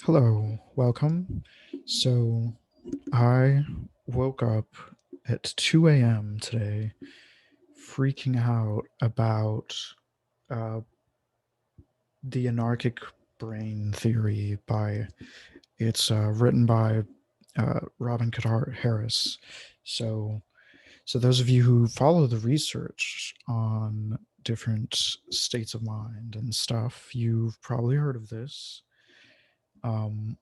Hello, welcome. So I woke up at 2 a.m. today, freaking out about uh, the anarchic brain theory by it's written by Robin Catar Harris. So, so those of you who follow the research on different states of mind and stuff, you've probably heard of this. Um,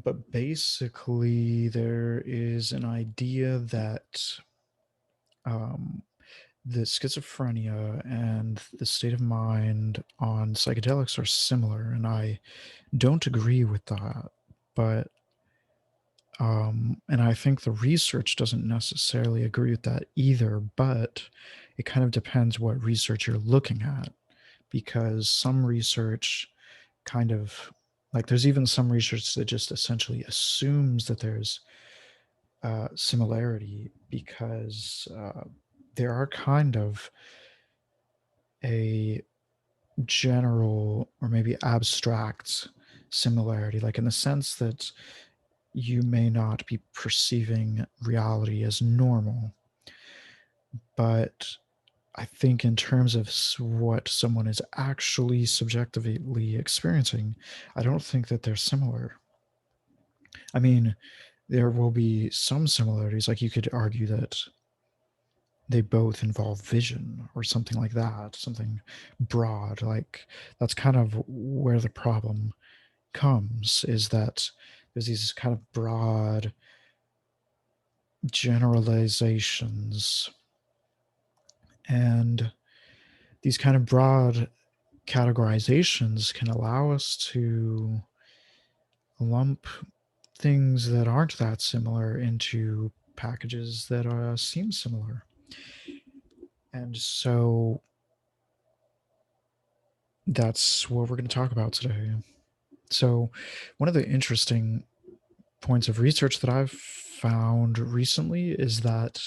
but basically there is an idea that um, the schizophrenia and the state of mind on psychedelics are similar, and I don't agree with that. But and I think the research doesn't necessarily agree with that either. But it kind of depends what research you're looking at, because some research kind of like there's even some research that just essentially assumes that there's similarity because there are kind of a general or maybe abstract similarity, like in the sense that you may not be perceiving reality as normal, but I think in terms of what someone is actually subjectively experiencing, I don't think that they're similar. I mean, there will be some similarities, like you could argue that they both involve vision or something like that, something broad. Like that's kind of where the problem comes, is that there's these kind of broad generalizations, and these kind of broad categorizations can allow us to lump things that aren't that similar into packages that seem similar. And so that's what we're going to talk about today. So, one of the interesting points of research that I've found recently is that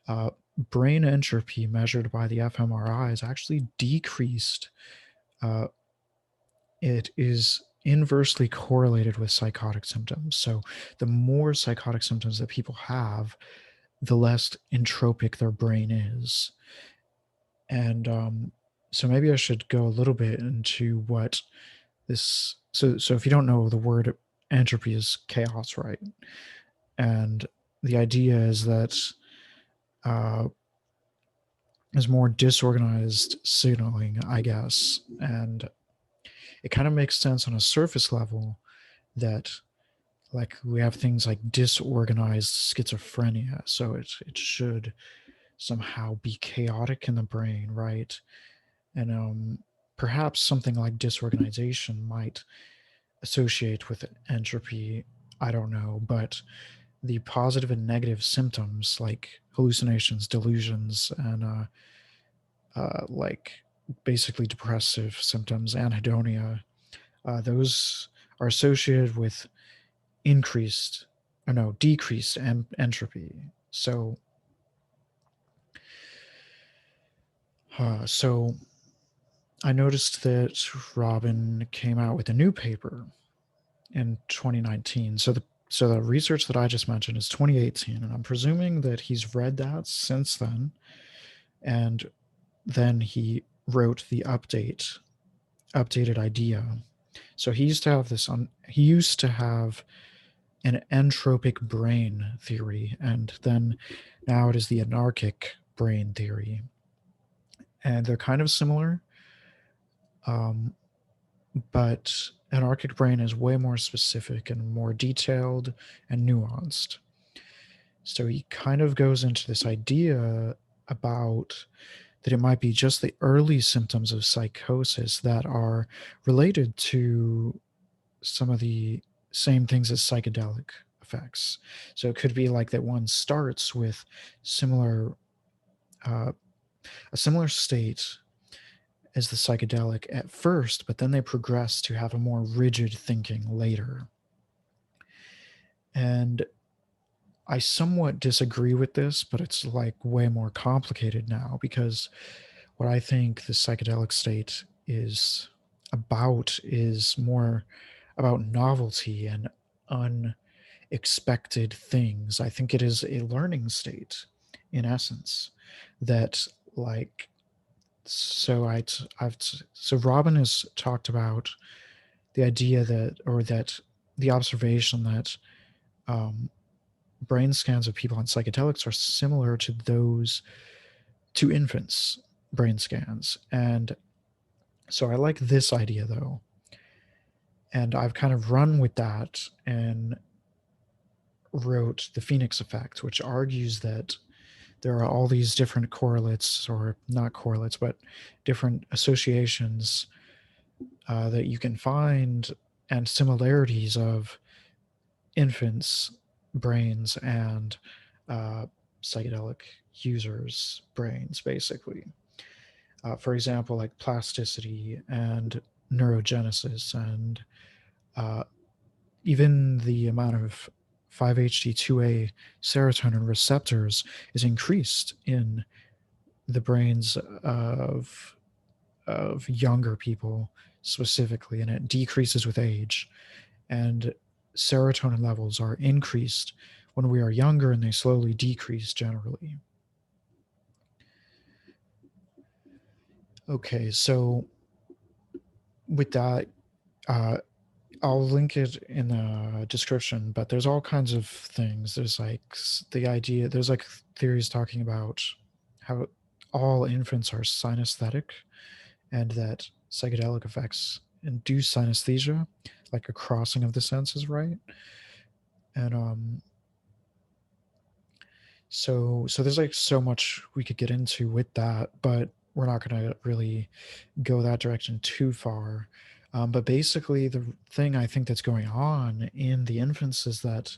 uh, brain entropy measured by the fMRI is actually decreased. Uh, it is inversely correlated with psychotic symptoms. So, the more psychotic symptoms that people have, the less entropic their brain is. And so, maybe I should go a little bit into what this. So if you don't know, the word entropy is chaos, right? And the idea is that uh, is more disorganized signaling, I guess. And it kind of makes sense on a surface level that, like, we have things like disorganized schizophrenia. So it should somehow be chaotic in the brain, right? And perhaps something like disorganization might associate with entropy. I don't know. But the positive and negative symptoms like hallucinations, delusions, and like basically depressive symptoms, anhedonia, those are associated with increased, or no, decreased entropy. So I noticed that Robin came out with a new paper in 2019. So the research that I just mentioned is 2018, and I'm presuming that he's read that since then, and then he wrote the updated idea. So he used to have this on. He used to have an entropic brain theory, and then now it is the anarchic brain theory, and they're kind of similar, um, but anarchic brain is way more specific and more detailed and nuanced. So he kind of goes into this idea about that it might be just the early symptoms of psychosis that are related to some of the same things as psychedelic effects. So it could be like that one starts with similar uh, a similar state as the psychedelic at first, but then they progress to have a more rigid thinking later. And I somewhat disagree with this, but it's like way more complicated now, because what I think the psychedelic state is about is more about novelty and unexpected things. I think it is a learning state in essence that, like, so Robin has talked about the idea that, or that the observation that um, brain scans of people on psychedelics are similar to those to infants' brain scans. And so I like this idea though. And I've kind of run with that and wrote The Phoenix Effect, which argues that there are all these different correlates, or not correlates, but different associations that you can find, and similarities of infants' brains and uh, psychedelic users' brains, basically. For example, like plasticity and neurogenesis, and uh, even the amount of 5-HT2A serotonin receptors is increased in the brains of younger people specifically, and it decreases with age. And serotonin levels are increased when we are younger, and they slowly decrease generally. Okay, so with that, uh, I'll link it in the description, but there's all kinds of things. There's like the idea, there's like theories talking about how all infants are synesthetic, and that psychedelic effects induce synesthesia, like a crossing of the senses, right? And so there's like so much we could get into with that, but we're not going to really go that direction too far. But basically, the thing I think that's going on in the infants is that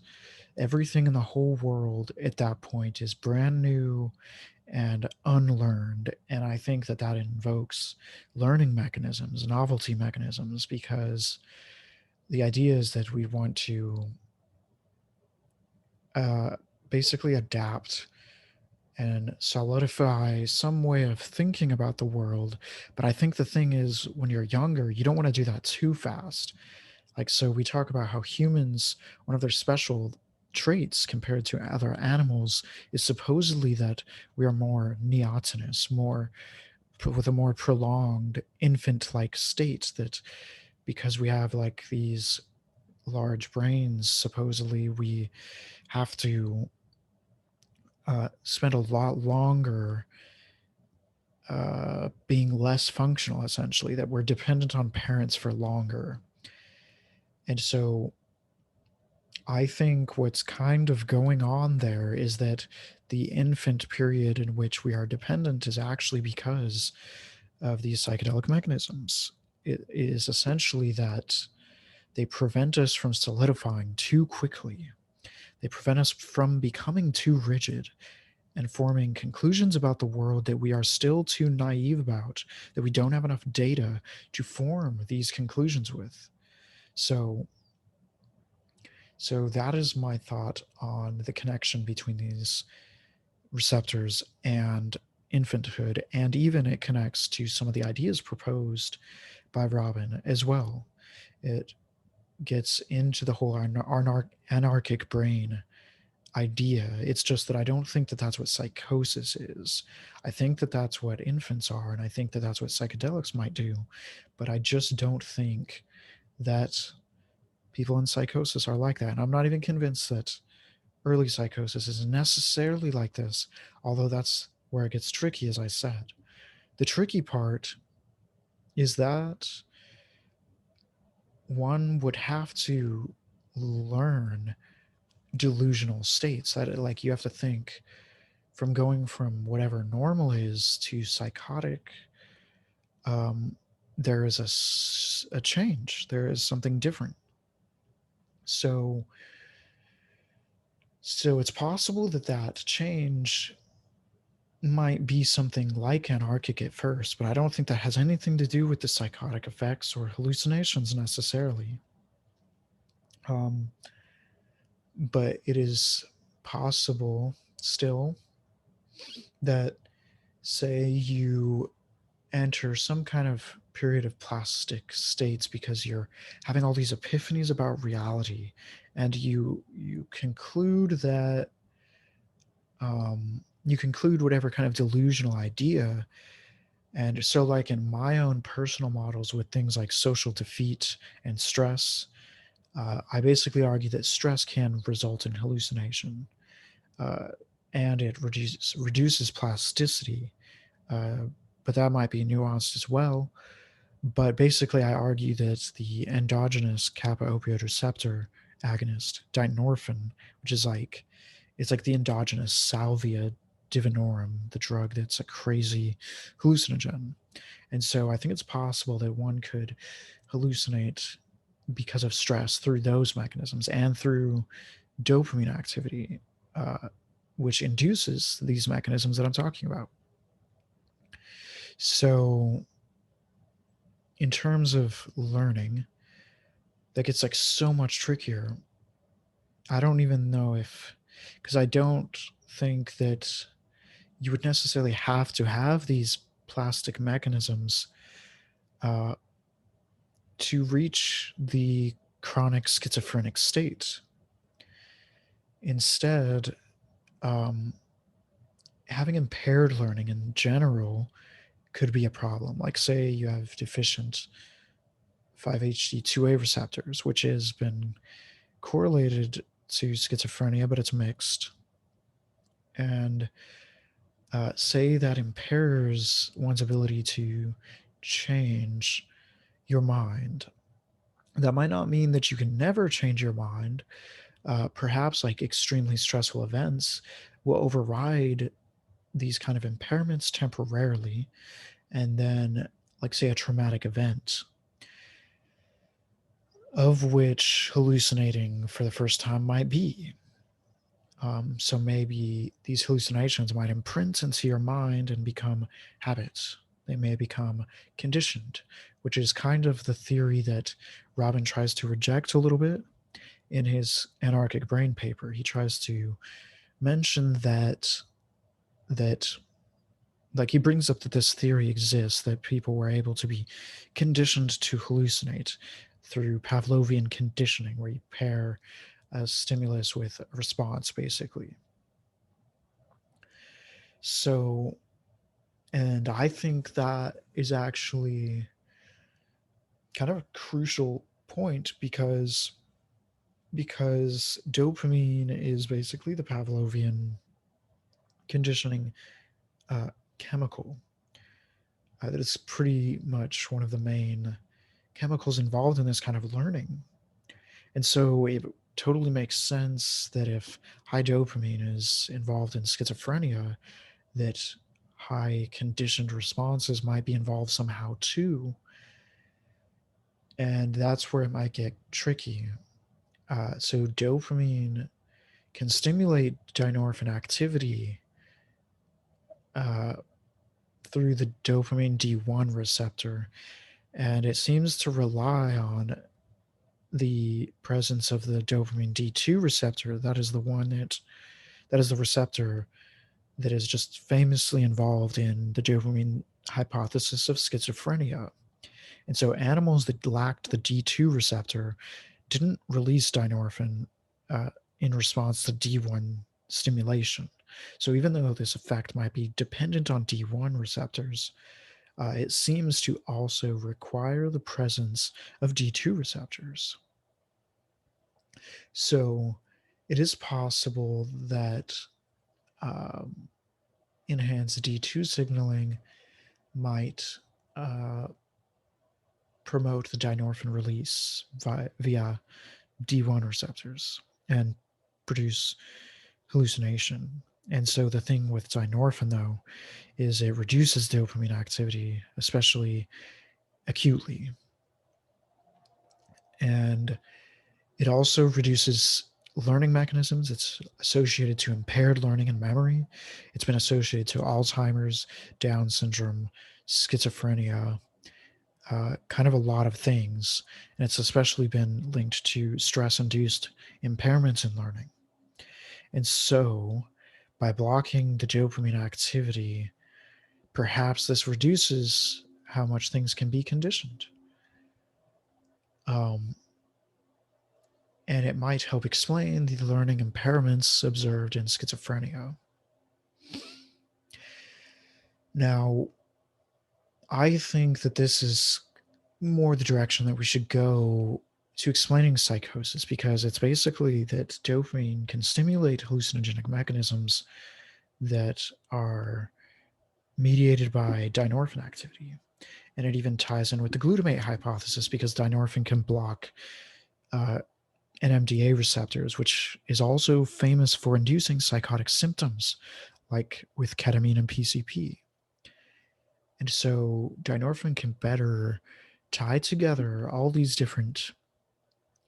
everything in the whole world at that point is brand new and unlearned. And I think that that invokes learning mechanisms, novelty mechanisms, because the idea is that we want to uh, basically adapt and solidify some way of thinking about the world. But I think the thing is, when you're younger, you don't want to do that too fast. Like, so we talk about how humans, one of their special traits compared to other animals is supposedly that we are more neotenous, more with a more prolonged infant-like state, that because we have like these large brains, supposedly we have to spend a lot longer being less functional, essentially, that we're dependent on parents for longer. And so I think what's kind of going on there is that the infant period in which we are dependent is actually because of these psychedelic mechanisms. It is essentially that they prevent us from solidifying too quickly. They prevent us from becoming too rigid and forming conclusions about the world that we are still too naive about, that we don't have enough data to form these conclusions with. So, so that is my thought on the connection between these receptors and infanthood, and even it connects to some of the ideas proposed by Robin as well. It gets into the whole anarchic brain idea. It's just that I don't think that that's what psychosis is. I think that that's what infants are, and I think that that's what psychedelics might do. But I just don't think that people in psychosis are like that. And I'm not even convinced that early psychosis is necessarily like this, although that's where it gets tricky, as I said. The tricky part is that one would have to learn delusional states, that like you have to think from going from whatever normal is to psychotic. um, there is a change, there is something different. So so it's possible that that change might be something like anarchic at first, but I don't think that has anything to do with the psychotic effects or hallucinations necessarily. um, but it is possible still that, say you enter some kind of period of plastic states because you're having all these epiphanies about reality, and you conclude that you conclude whatever kind of delusional idea. And so, like in my own personal models with things like social defeat and stress, I basically argue that stress can result in hallucination, uh, and it reduces plasticity. Uh, but that might be nuanced as well. But basically, I argue that the endogenous kappa opioid receptor agonist, dynorphin, which is like it's like the endogenous salvia divinorum, the drug that's a crazy hallucinogen. And so I think it's possible that one could hallucinate because of stress through those mechanisms and through dopamine activity, uh, which induces these mechanisms that I'm talking about. So, in terms of learning, that gets like so much trickier. I don't even know if, because I don't think that you would necessarily have to have these plastic mechanisms uh, to reach the chronic schizophrenic state. Instead, um, having impaired learning in general could be a problem. Like, say you have deficient 5-HT2A receptors, which has been correlated to schizophrenia, but it's mixed. And say that impairs one's ability to change your mind. That might not mean that you can never change your mind. Perhaps like extremely stressful events will override these kind of impairments temporarily, and then, like, say, a traumatic event of which hallucinating for the first time might be. So maybe these hallucinations might imprint into your mind and become habits. They may become conditioned, which is kind of the theory that Robin tries to reject a little bit in his Anarchic Brain paper. He tries to mention that like he brings up that this theory exists, that people were able to be conditioned to hallucinate through Pavlovian conditioning, where you pair a stimulus with a response, basically. So, and I think that is actually kind of a crucial point because dopamine is basically the Pavlovian conditioning uh, chemical. That is pretty much one of the main chemicals involved in this kind of learning. And so it totally makes sense that if high dopamine is involved in schizophrenia, that high conditioned responses might be involved somehow too. And that's where it might get tricky. So dopamine can stimulate dynorphin activity uh, through the dopamine D1 receptor, and it seems to rely on the presence of the dopamine D2 receptor. That is the receptor that is just famously involved in the dopamine hypothesis of schizophrenia. And so animals that lacked the D2 receptor didn't release dynorphin uh, in response to D1 stimulation. So even though this effect might be dependent on D1 receptors, it seems to also require the presence of D2 receptors. So it is possible that um, enhanced D2 signaling might uh, promote the dynorphin release via D1 receptors and produce hallucination. And so the thing with dynorphin, though, is it reduces dopamine activity, especially acutely. And it also reduces learning mechanisms. It's associated to impaired learning and memory. It's been associated to Alzheimer's, Down syndrome, schizophrenia, kind of a lot of things. And it's especially been linked to stress induced impairments in learning. And so, by blocking the dopamine activity, perhaps this reduces how much things can be conditioned. Um, and it might help explain the learning impairments observed in schizophrenia. Now, I think that this is more the direction that we should go to explaining psychosis, because it's basically that dopamine can stimulate hallucinogenic mechanisms that are mediated by dynorphin activity. And it even ties in with the glutamate hypothesis, because dynorphin can block uh, NMDA receptors, which is also famous for inducing psychotic symptoms, like with ketamine and PCP. And so dynorphin can better tie together all these different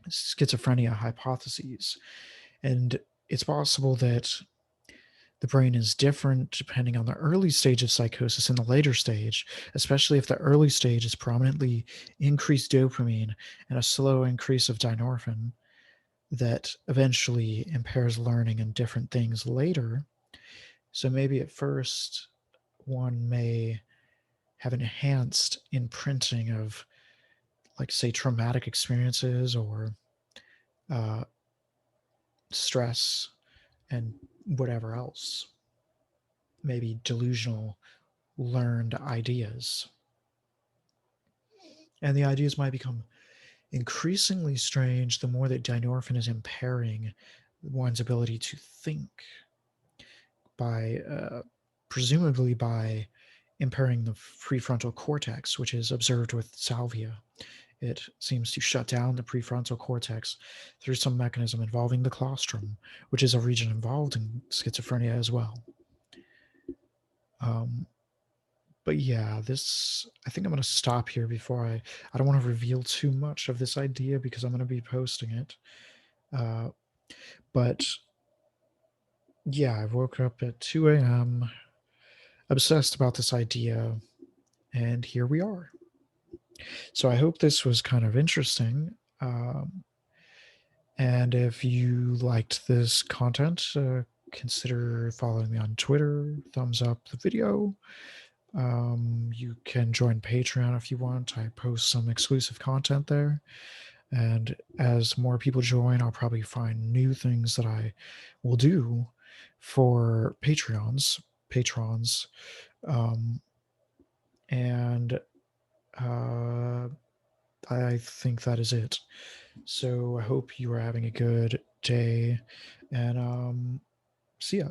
schizophrenia hypotheses. And it's possible that the brain is different depending on the early stage of psychosis and the later stage, especially if the early stage is prominently increased dopamine and a slow increase of dynorphin that eventually impairs learning and different things later. So maybe at first one may have enhanced imprinting of, like, say, traumatic experiences or uh, stress and whatever else, maybe delusional learned ideas. And the ideas might become increasingly strange the more that dynorphin is impairing one's ability to think by presumably by impairing the prefrontal cortex, which is observed with salvia. It seems to shut down the prefrontal cortex through some mechanism involving the claustrum, which is a region involved in schizophrenia as well. Um, but yeah, this, I think I'm going to stop here before I don't want to reveal too much of this idea because I'm going to be posting it. But yeah, I woke up at 2 a.m. obsessed about this idea, and here we are. So I hope this was kind of interesting. And if you liked this content, consider following me on Twitter, thumbs up the video. You can join Patreon if you want. I post some exclusive content there. And as more people join, I'll probably find new things that I will do for patrons. And I think that is it. So I hope you are having a good day, and see ya.